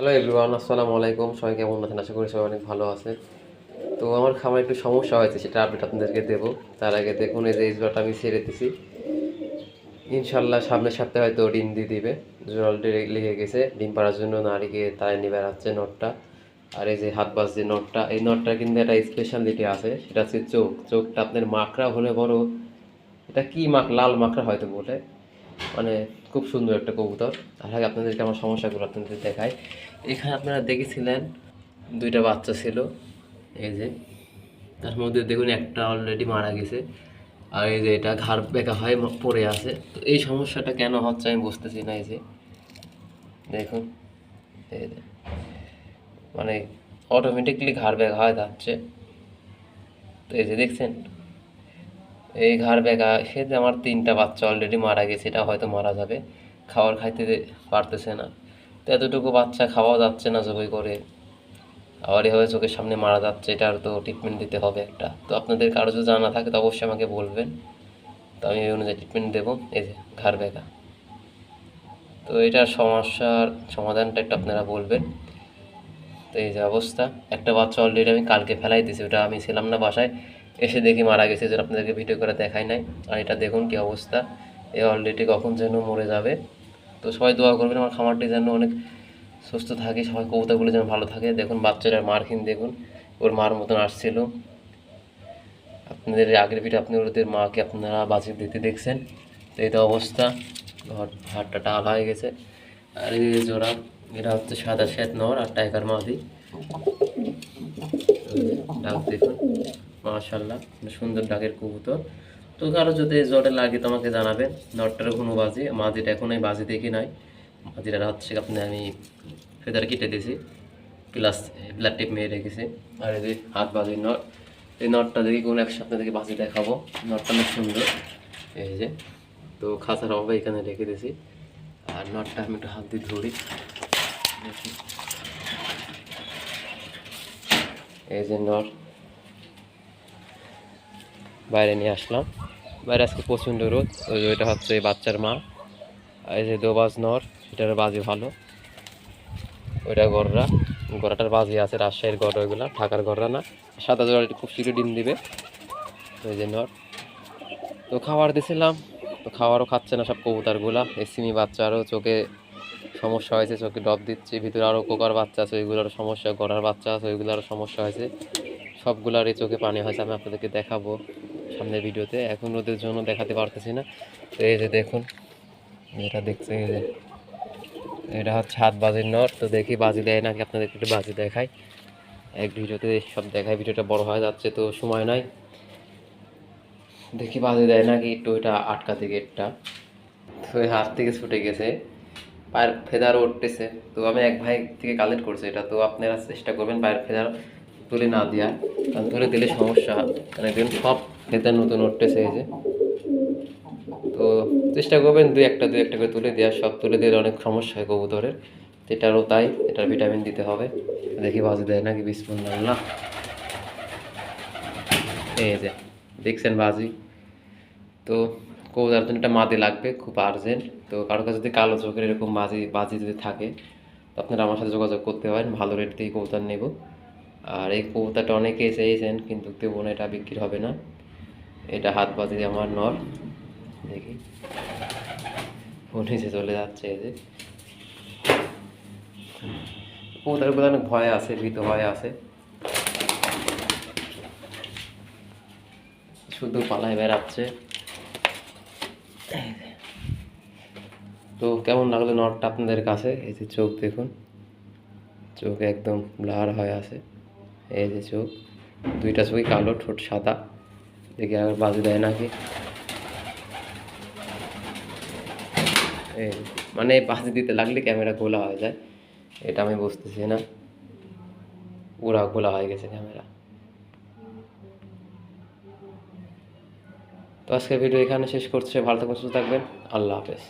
Hello everyone, আসসালামু আলাইকুম। সবাই কেমন আছেন? আশা করি সবাই অনেক ভালো আছে। তো আমার খামারে একটু সমস্যা হয়েছে, সেটা আপডেট আপনাদেরকে দেবো। তার আগে দেখুন, এই যে এই জোড়াটা আমি ছেড়ে দিছি। ইনশাল্লাহ সামনের সপ্তাহে হয়তো ডিম দিয়ে দিবে। জোড়া অলরেডি লেগে গেছে, ডিম পাড়ার জন্য নারীকে তাই নিয়ে বেড়াচ্ছে নটটা। আর এই যে হাত বাস যে নটটা, এই নটটার কিন্তু একটা স্পেশালিটি আছে, সেটা হচ্ছে চোখটা আপনার মাকড়া হলে বড়। এটা কি লাল মাকড়া হয়তো বলে, মানে খুব সুন্দর একটা কবুতর। তার আগে আপনাদেরকে আমার সমস্যাগুলো আপনাদের দেখাই। এখানে আপনারা দেখেছিলেন দুইটা বাচ্চা ছিল, এই যে তার মধ্যে দেখুন একটা অলরেডি মারা গেছে। আর এই যে এটা ঘাড় বেঁকা হয়ে পড়ে আছে। তো এই সমস্যাটা কেন হচ্ছে আমি বুঝতেছি না। এই যে দেখুন, এই যে মানে অটোমেটিকলি ঘাড় বেঁকা হয়ে যাচ্ছে। তো এই যে দেখছেন, এই ঘাড় বেঁকা সে যে আমার তিনটা বাচ্চা অলরেডি মারা গেছে, এটা হয়তো মারা যাবে। খাবার খাইতে পারতেছে না। তো এতটুকু বাচ্চা খাওয়া যাচ্ছে না জবাই করে, আবার এভাবে চোখের সামনে মারা যাচ্ছে, এটার তো ট্রিটমেন্ট দিতে হবে একটা। তো আপনাদের কারো যদি জানা থাকে তো অবশ্যই আমাকে বলবেন, তো আমি এই অনুযায়ী ট্রিটমেন্ট দেবো। এই যে ঘাড় ব্যথা, তো এটার সমস্যার সমাধানটা একটু আপনারা বলবেন। তো এই যে অবস্থা, একটা বাচ্চা অলরেডি আমি কালকে ফেলাই দিয়েছি, ওটা আমি ছিলাম না বাসায়, এসে দেখি মারা গেছে, যেটা আপনাদেরকে ভিডিও করে দেখাই নাই। আর এটা দেখুন কি অবস্থা, এ অলরেডি কখন যেন মরে যাবে। তো সবাই দোয়া করবেন আমার খামারটি যেন অনেক সুস্থ থাকে, সবাই কবুতরগুলো যেন ভালো থাকে। দেখুন বাচ্চাটার মারখিন দেখুন, ওর মার মতন আসছিল। আপনাদের আগের ভিডিও আপনি ওদের মাকে আপনারা বাজি দিতে দেখছেন। তো এই তো অবস্থা, হাড়টা টাল হয়ে গেছে। আর এই যে জোড়া, এটা হচ্ছে সাদা শ্বেত নর আর টাইগার মাদি। ডাক দেখুন, মাশাল্লাহ সুন্দর ডাকের কবুতর। তো কারো যদি জ্বরে লাগে তোমাকে জানাবেন। নটটারও কোনো বাজি, মাদিটা এখন এই বাজি দেখি নাই। মাদিটা হচ্ছে আপনি আমি ফেদার কেটে দিয়েছি, প্লাস ব্লাড টিপ মেরে রেখেছি। আর এই যে হাত বাজির নট, এই নটটা দেখি কোনো এক সপ্তাহ থেকে বাজি দেখাবো। নটটা অনেক সুন্দর, এই যে। তো খাঁচার অভাবে এখানে রেখে দিয়েছি। আর নটটা আমি একটু হাত দিয়ে ধরি, এই যে নট বাইরে নিয়ে আসলাম। বাইরে আজকে প্রচণ্ড রোদ, ওই ওইটা হচ্ছে এই বাচ্চার মা। আর এই যে দোবাজ নর, এটার বাজি ভালো। ওইটা গররা, গড়াটার বাজি আছে রাজশাহীর গড়, ওইগুলা ঢাকার গড়রা না। সাদা জোড়া খুব শীঘ্রই ডিম দিবে। ওই যে নর, তো খাবার দিছিলাম, তো খাবারও খাচ্ছে না সব কবুতরগুলা। এই সিমি বাচ্চারও চোখে সমস্যা হয়েছে, চোখে ডব দিচ্ছি। ভিতরে আরও কোকার বাচ্চা আছে, ওইগুলোরও সমস্যা। গড়ার বাচ্চা আছে, ওইগুলোরও সমস্যা হয়েছে। সবগুলার এই চোখে পানি হয়েছে, আমি আপনাদেরকে দেখাবো সামনের ভিডিওতে। এখন ওদের জন্য দেখাতে পারতেছি না। তো এই যে দেখুন, যেটা দেখছে, এই যে এটা হচ্ছে হাত বাজির নর। তো দেখি বাজি দেয় নাকি, আপনাদেরকে একটু বাজি দেখাই। এক ভিডিওতে সব দেখায়, ভিডিওটা বড় হয়ে যাচ্ছে তো সময় নাই। দেখি বাজি দেয় নাকি, একটু ওইটা আটকাতে গেটটা। তো ওই হাত থেকে ছুটে গেছে, পায়ের ফেদার উঠতেছে। তো আমি এক ভাই থেকে কালেক্ট করছি এটা। তো আপনারা চেষ্টা করবেন পায়ের ফেদার তুলে না দেওয়ার, কারণ তুলে দিলে সমস্যা। মানে দেখুন সব ফেদার নতুন উঠতেছে, এই যে। তো চেষ্টা করবেন দুই একটা করে তুলে দেওয়ার। সব তুলে দিলে অনেক সমস্যা হয় কবুতরের। এটারও তাই, এটার ভিটামিন দিতে হবে। দেখি বাজি দেয় নাকি, বিসমিল্লাহ। এই যে দেখছেন বাজি। তো কবুতরের জন্য একটা মাদি লাগবে খুব আর্জেন্ট। তো কারো কাছে যদি কালো চোখের এরকম বাজি বাজি যদি থাকে, তো আপনারা আমার সাথে যোগাযোগ করতে পারেন, ভালো রেট দিয়ে কবুতর নেব। আর এই কবুতরটা অনেকেই চেয়েছেন, কিন্তু দেবো না, এটা বিক্রি হবে না। এটা হাত বাজি আমার নর, দেখি ও নিচে চলে যাচ্ছে। এই যে কবুতরগুলো অনেক ভয়ে আছে, ভীত হয়ে আছে, শুধু পালায় বেড়াচ্ছে। তো কেমন লাগলো নটটা আপনাদের কাছে? এই যে চোখ দেখুন, চোখ একদম ব্লার হয়ে আছে। এই যে চোখ, দুইটা চোখই কালো, ঠোঁট সাদা। দেখি আর বাজু দেয় নাকি। এই মানে বাজি দিতে লাগলে ক্যামেরা গোলা হয়ে যায়, এটা আমি বুঝতেছি না। পুরা গোলা হয়ে গেছে ক্যামেরা। তো আজকের ভিডিও এখানে শেষ করছে। ভালো থাকবেন, সুস্থ থাকবেন, আল্লাহ হাফেজ।